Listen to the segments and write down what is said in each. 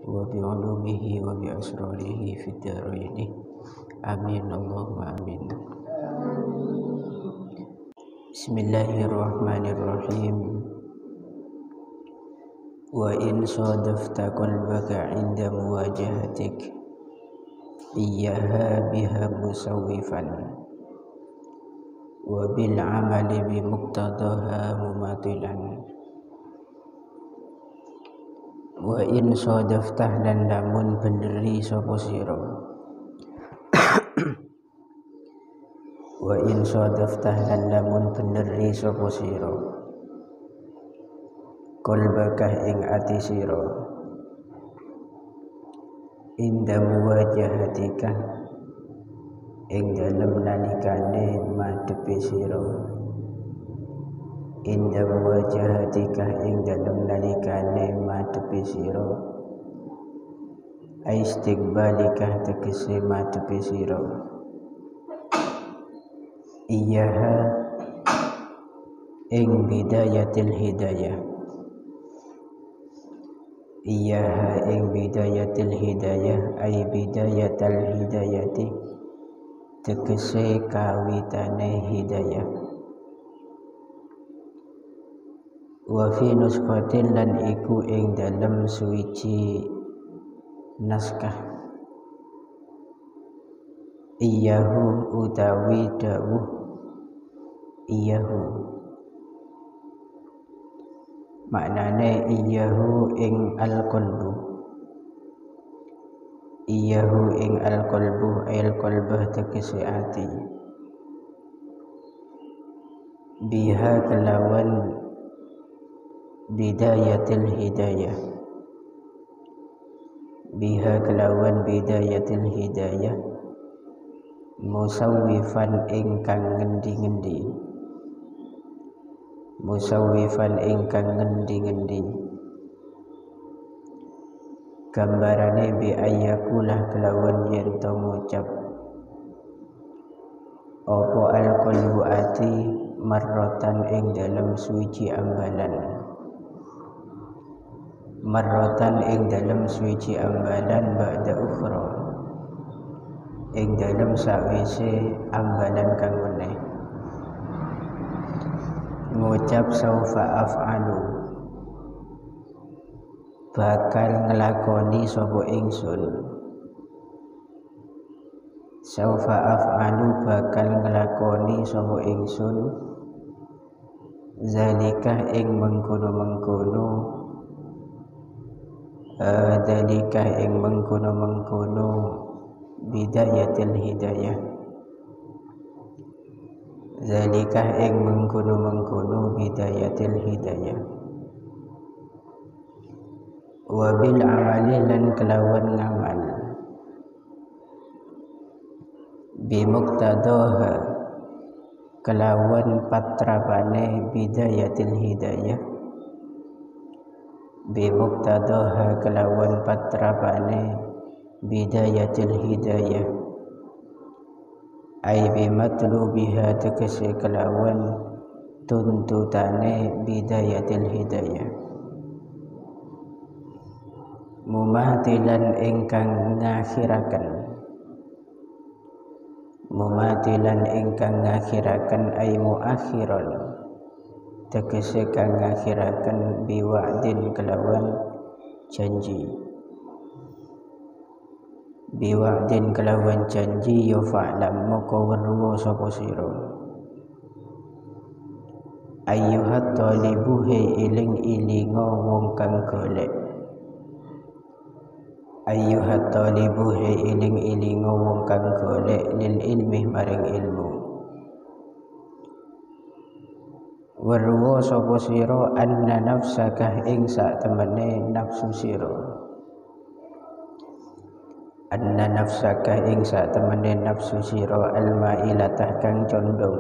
wa bi'ulumihi wa bi'asrarihi fid dharain. Amin Allahumma amin. Bismillahirrahmanirrahim. Wa in sadafta qalbaka 'inda muwajahatik iyyaha biha musawwifan wa bil 'amali bi muqtadaha mumatilan. Wa in sadaftah lan lamun beneri sapa sira. Wa in sadaftah lan lamun beneri sapa sira. Qalbaka ing ati sira. Inda muwajahatika ing dalem nalikane madhepe sira. Inda muwajahatika ing dalem nalikane madhepe sira. Istiqbalika tegese madhepe sira. Iyaha ing bidayatil hidayah. Iyaha ing bidayatil hidayah ay bidayatal hidayati tegese kawitane hidayah. Wa fi nusqatin lan iku ing dalem suwiji naskah. Iyahu utawi dawuh iyahu. Maknane iyahu ing al-qalbu. Iyahu ing al-qalbu ayil qalbah tegese ati. Biha kelawan bidayatil hidayah. Biha kelawan bidayatil hidayah. Musawwifan ingkang ngendi-ngendi. Musawwifan ingkang ngendi-ngendi. Gambarane bi ayyakulah kelawan yen to ngucap apa al-qalbu ati marrotan ing dalam suci ambalan. Marrotan ing dalam suci ambalan ba'da ukhra. Ing dalam sawise ambalan kang meneh. Ngucap saufa af'alu bakal ngelakoni sapa ingsun. Saufa af'alu bakal ngelakoni sapa ingsun. Zalikah ing mengkono-mengkono. Zalikah ing mengkono-mengkono bidayatil hidayah. Zalikah ing mengkono-mengkono bidayatil hidayah. Wa bil amali lan kelawan ngamal. Bi muqtadaha kelawan patrapane bidayatil hidayah. Bi muqtadaha kelawan patrapane bidayatil hidayah. Ay bimatlubiha tegese kelawan tuntutane bidayatil hidayah. Mumatilan ingkang ngakhiraken. Mumatilan ingkang ngakhiraken ay muakhiron tegese kang ngakhiraken biwa'din kelawan janji. Biwa'din kelawan janji ya fa'lam moko weruh sapa sira. Ayyuhat talibu he iling-ilinga wong kang golek. Ayyuhat talibu he iling-ilinga wong kang golek lil ilmi maring ilmu. Weruh sapa sira anna nafsaka ing sak temene nafsu sira. Anna nafsaka ing sak temene nafsu sira al-mailatah kang condong.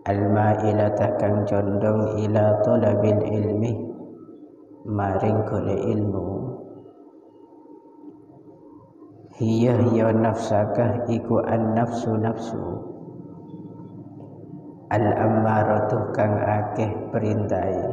Al-mailatah kang condong ila talabil ilmi maring golek ilmu. Hiya ya nafsaka iku an-nafsu nafsu. Al-ammaratuh kang akeh perintahe.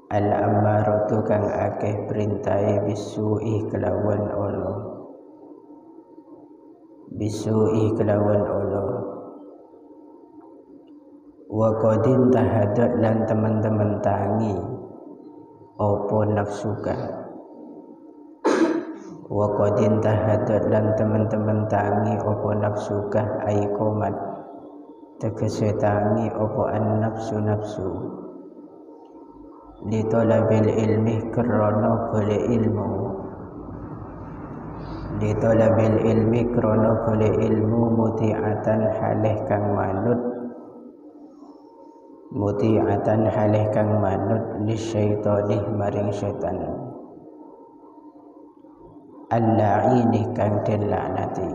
al-ammaratu kang akeh perintahe bisu'i kelawan Allah, bisu'i kelawan Allah. Wa qadin tahadat lan teman-teman tangi opo nafsuka, wa qadin tahadat lan teman-teman tangi opo nafsuka ai komat tegese tangi opo an nafsu nafsu li talabil ilmi krana golek ilmu, li talabil ilmi krana golek ilmu muti'atan halih kang manut, muti'atan halih kang manut li syaitani maring setan al-la'ini kang den laknati,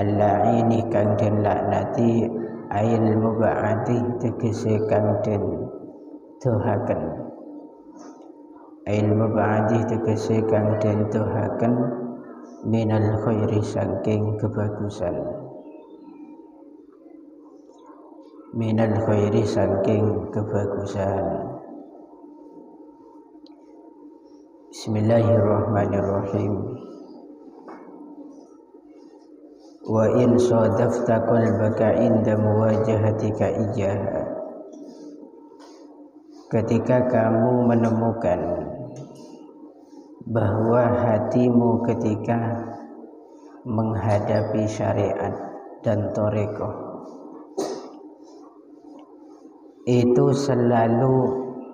al-la'ini kang den laknati ail mub'ati tegese kang den tuhaken, ail mub'ati tegese kang den tuhaken minal khairi saking kebagusan, minal khairi saking kebagusan. Bismillahirrahmanirrahim. Wa in sadafta qalbaka inda muwajahatika iyyaha, ketika kamu menemukan bahwa hatimu ketika menghadapi syariat dan thariqah itu selalu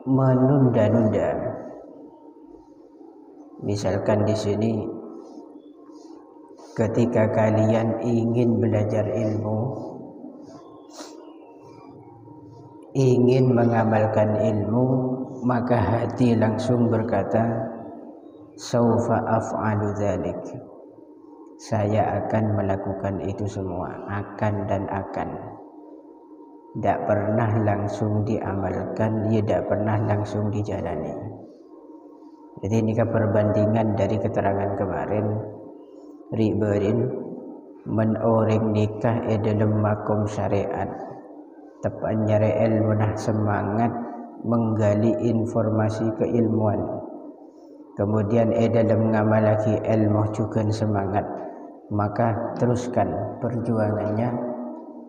menunda-nunda. Misalkan di sini ketika kalian ingin belajar ilmu, ingin mengamalkan ilmu, maka hati langsung berkata, saufa af'alu dzalik. Saya akan melakukan itu semua, akan dan akan. Tidak pernah langsung diamalkan, tidak pernah langsung dijalani. Jadi ini perbandingan dari keterangan kemarin. Riberin menoreng nikah dalam makom syariat, tepat nyari ilmu nah semangat menggali informasi keilmuan, kemudian dalam ngamalaki ilmu juga semangat, maka teruskan perjuangannya,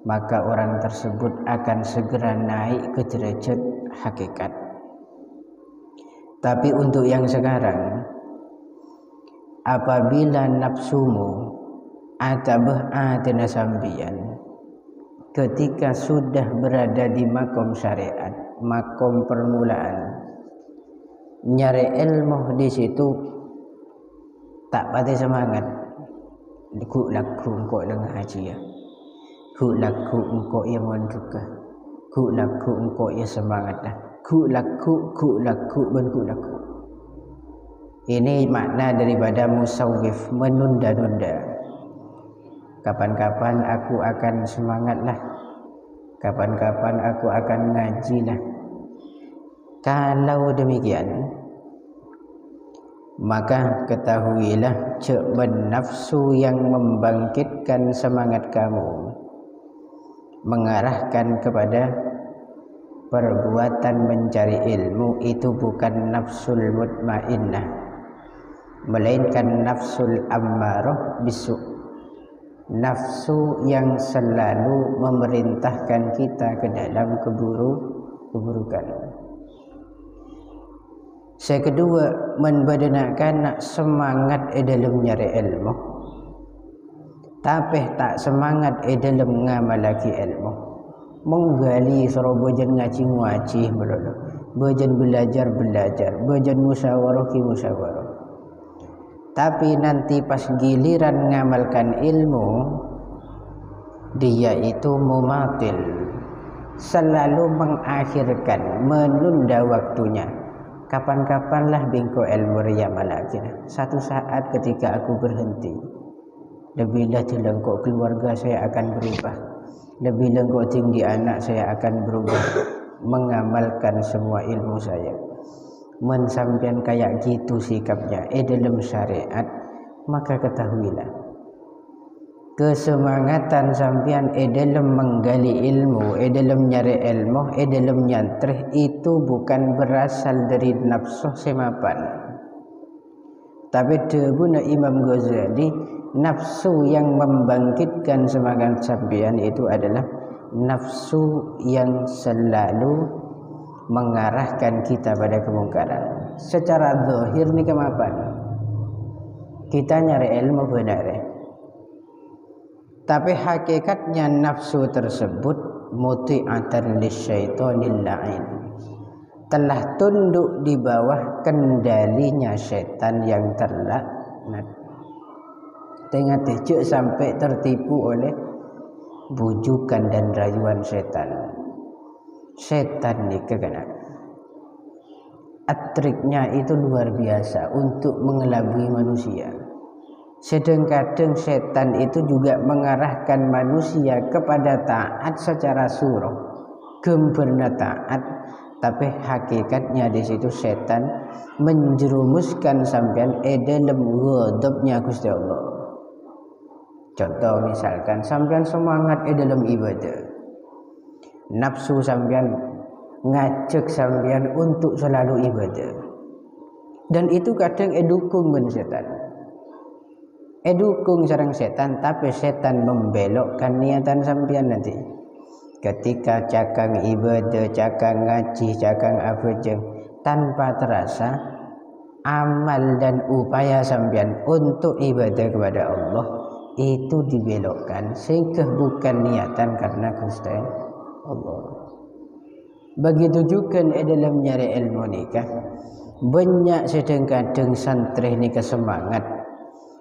maka orang tersebut akan segera naik ke derajat hakikat. Tapi untuk yang sekarang, apabila nafsumu atabah atena sambian ketika sudah berada di makom syariat, makom permulaan, nyari ilmu di situ tak pati semangat. Ku laku engkau dengan haji ya, ku laku engkau yang menduga, ku laku engkau yang semangat dah, ku laku ben ku laku. Ini makna daripada musawwif, menunda-nunda. Kapan-kapan aku akan semangatlah, kapan-kapan aku akan ngajilah. Kalau demikian, maka ketahuilah cekben nafsu yang membangkitkan semangat kamu, mengarahkan kepada perbuatan mencari ilmu, itu bukan nafsul mutmainnah, melainkan nafsul ammarah bisu, nafsu yang selalu memerintahkan kita ke dalam keburukan. Saya kedua, menbadanakan nak semangat dalam nyari ilmu, tapi tak semangat dalam ngamalaki ilmu, menggali sorobojan ngaji melulu, bojan belajar, bojan musyawarah ki musyawarah. Tapi nanti pas giliran ngamalkan ilmu, dia itu mumatil, selalu mengakhirkan, menunda waktunya. Kapan-kapanlah bingko ilmu riyamal lagi. Satu saat ketika aku berhenti, lebih lengkok keluarga saya akan berubah, lebih lengkok tinggi anak saya akan berubah, mengamalkan semua ilmu saya. Mensampian kayak gitu sikapnya dalam syariat, maka ketahuilah kesemangatan sampean dalam menggali ilmu, dalam nyari ilmu, dalam nyantrih itu bukan berasal dari nafsu semapan. Tapi debuna Imam Ghazali, nafsu yang membangkitkan semangat sampean itu adalah nafsu yang selalu mengarahkan kita pada kemungkaran. Secara zahir ni kemapan? Kita nyari ilmu benar. Tapi hakikatnya nafsu tersebut muti'atan lisyaitonil la'in, telah tunduk di bawah kendalinya setan yang terlaknat. Tengah tejek sampai tertipu oleh bujukan dan rayuan setan. Setan ni kegana triknya itu luar biasa untuk mengelabui manusia. Sedang-kadang setan itu juga mengarahkan manusia kepada taat secara suruh, gempurna taat, tapi hakikatnya di situ setan menjerumuskan sampean dalam ghadabnya Gusti Allah. Contoh misalkan sampean semangat dalam ibadah, nafsu sampean ngajak sampean untuk selalu ibadah, dan itu kadang dukung ben setan. Dukung sareng setan, tapi setan membelokkan niatan sampean nanti. Ketika cakang ibadah, cakang ngaji, cakang apa jeng, tanpa terasa amal dan upaya sampean untuk ibadah kepada Allah itu dibelokkan sehingga bukan niatan karena Gusti Allah. Begitu juga dalam nyari ilmu nikah, banyak sedang-kadang santri nikah semangat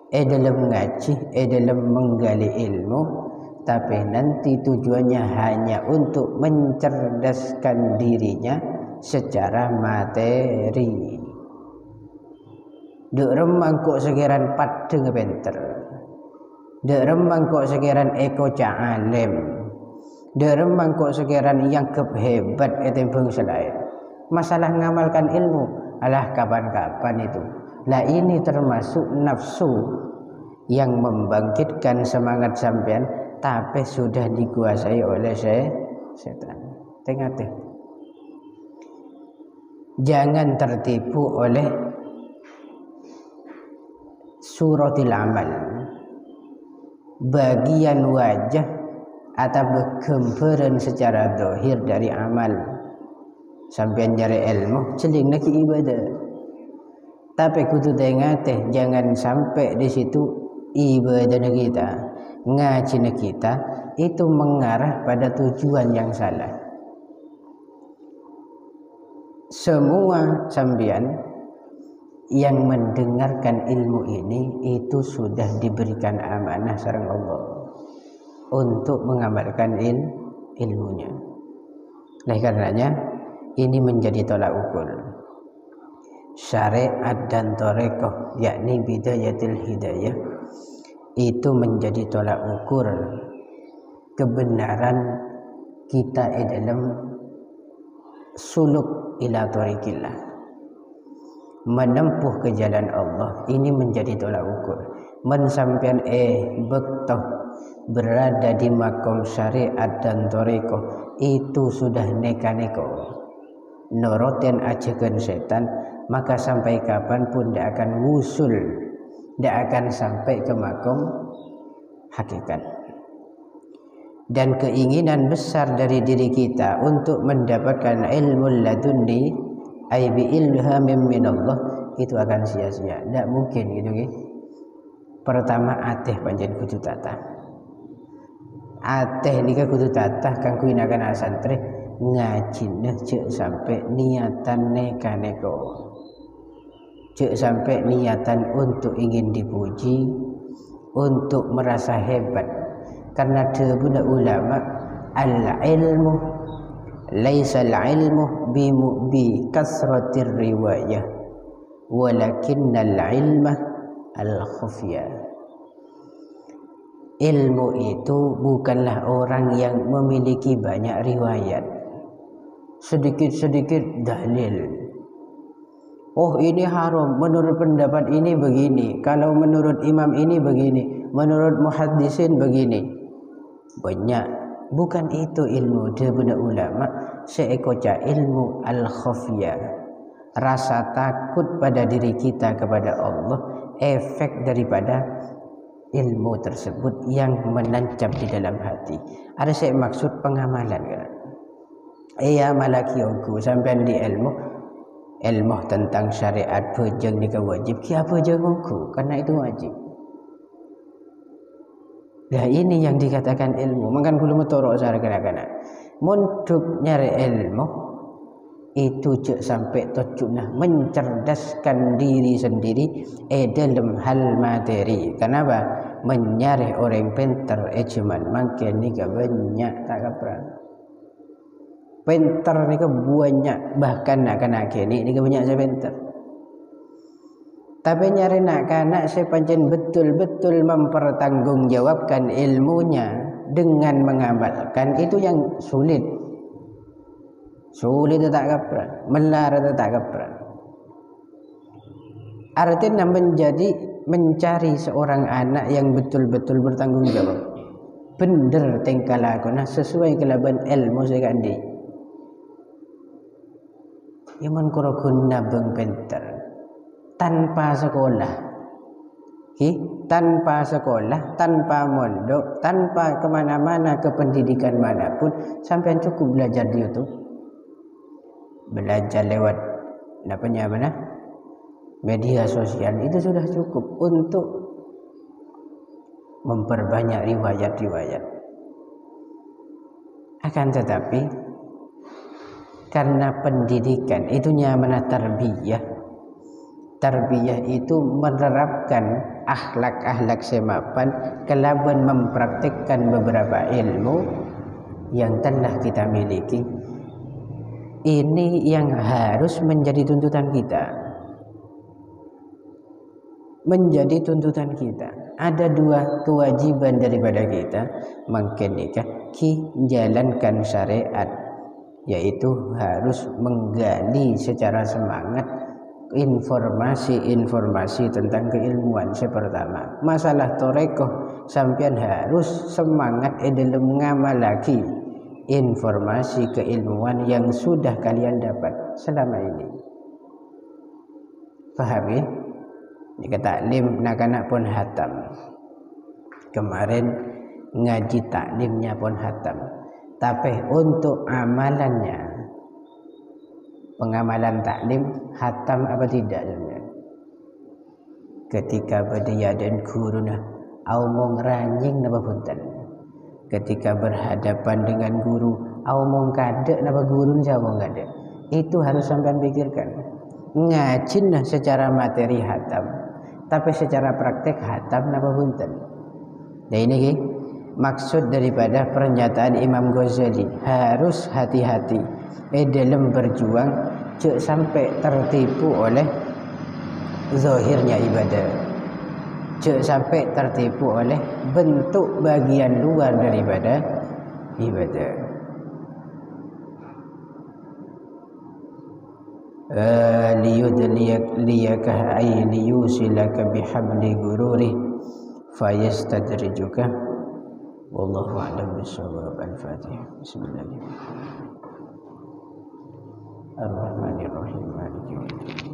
dalam ngaji, dalam menggali ilmu, tapi nanti tujuannya hanya untuk mencerdaskan dirinya secara materi. Dek remang kok sekiran padeng benter, dek remang kok sekiran eko ca'alim, dek remang kok sekiran yang hebat etimbang selain. Masalah ngamalkan ilmu alah kapan-kapan itu. Lah ini termasuk nafsu yang membangkitkan semangat sampean, tapi sudah dikuasai oleh setan. Tengah. Jangan tertipu oleh suratil amal, bagian wajah atau gambaran secara zahir dari amal. Sampean nyari ilmu, celing lagi ibadah. Tapi kudu tengah jangan sampai di situ ibadah kita, ngaji kita itu mengarah pada tujuan yang salah. Semua sampean yang mendengarkan ilmu ini itu sudah diberikan amanah sareng Allah untuk mengamalkan ilmunya. Oleh karenanya ini menjadi tolak ukur. Syariat dan tarekat, yakni bidayatul hidayah, itu menjadi tolak ukur kebenaran kita dalam suluk ila tariqillah, menempuh ke jalan Allah. Ini menjadi tolak ukur. Men sampean bektoh berada di makom syariat dan tarekat, itu sudah neka-neko noroten ajakan setan, maka sampai kapanpun tidak akan wusul, tidak akan sampai ke makom hakikat. Dan keinginan besar dari diri kita untuk mendapatkan ilmu ladunni, ay bi ilhamin minallah, itu akan sia-sia. Tidak mungkin gitu. Pertama ateh panjen kudu tatah. Ateh nika kudu tatah kang kuinakan santri ngaji cek sampai niatan neka-neko. Cek sampai niatan untuk ingin dipuji, untuk merasa hebat. Karena debuna ulama, al-ilmu laisa al-ilmu bi kasratir riwayah, walakinnal ilma al-khufya. Ilmu itu bukanlah orang yang memiliki banyak riwayat, sedikit-sedikit dalil. Oh ini haram, menurut pendapat ini begini, kalau menurut imam ini begini. menurut muhaddisin begini. Banyak, bukan itu ilmu dia benar ulama, seekoca ilmu al-khafiyah, rasa takut pada diri kita kepada Allah, efek daripada ilmu tersebut yang menancap di dalam hati. Ada saya maksud pengamalan kan? Iya malaki aku sampai di ilmu tentang syariat pejeng ni wajib ki apa je aku karena itu wajib. Nah ini yang dikatakan ilmu. Makan kulo motorok sare kana-kana. Muntuk nyari ilmu itu cek sampai tocukna mencerdaskan diri sendiri dalam hal materi. Kenapa? Menyari orang pintar cuman makin ni banyak tak kapran. Pintar ni banyak, bahkan nak kanak kini ni banyak saya pintar. Tapi nyari nak kanak saya pancen betul-betul mempertanggungjawabkan ilmunya dengan mengamalkan itu yang sulit. Sulit tak kapran, melar tak kapran. Artinya mencari seorang anak yang betul-betul bertanggung jawab. Bener tingkah lakunya sesuai kelaban ilmu saya kandi. Iman kuraguna beng pintar tanpa sekolah, tanpa sekolah, tanpa mondok, tanpa kemana-mana ke pendidikan manapun, sampai cukup belajar di YouTube, belajar lewat mana media sosial itu sudah cukup untuk memperbanyak riwayat-riwayat. Akan tetapi karena pendidikan itunya mana tarbiyah itu menerapkan akhlak-akhlak semapan kelaban mempraktikkan beberapa ilmu yang telah kita miliki. Ini yang harus menjadi tuntutan kita. Menjadi tuntutan kita. Ada dua kewajiban daripada kita, mungkin nikah jalankan syariat, yaitu harus menggali secara semangat informasi-informasi tentang keilmuan. Pertama, masalah torekoh, sampean harus semangat dalam mengamalaki informasi keilmuan yang sudah kalian dapat selama ini. Faham ya? Jika taklim nak-nak pun hatam. Kemarin ngaji taklimnya pun hatam. Tapi untuk amalannya, pengamalan taklim hatam apa tidak? Ketika berdia dan guruna aumong ranjing napa punten. Ketika berhadapan dengan guru aumong kadek napa guru jawab kadek. Itu harus sampean pikirkan. Ngajin secara materi hatam, tapi secara praktek hatam napa punten. Nah ini maksud daripada pernyataan Imam Ghazali, harus hati-hati dalam berjuang, jangan sampai tertipu oleh zahirnya ibadah, jangan sampai tertipu oleh bentuk bagian luar daripada ibadah. Liyudliyaka ay liyusilaka bihabli gururi fayastadrijuka. Wallahu a'lam bishawab. Al-Fatihah. Bismillahirrahmanirrahim. Ar-Rahmanirrahim. Maliki yaumiddin.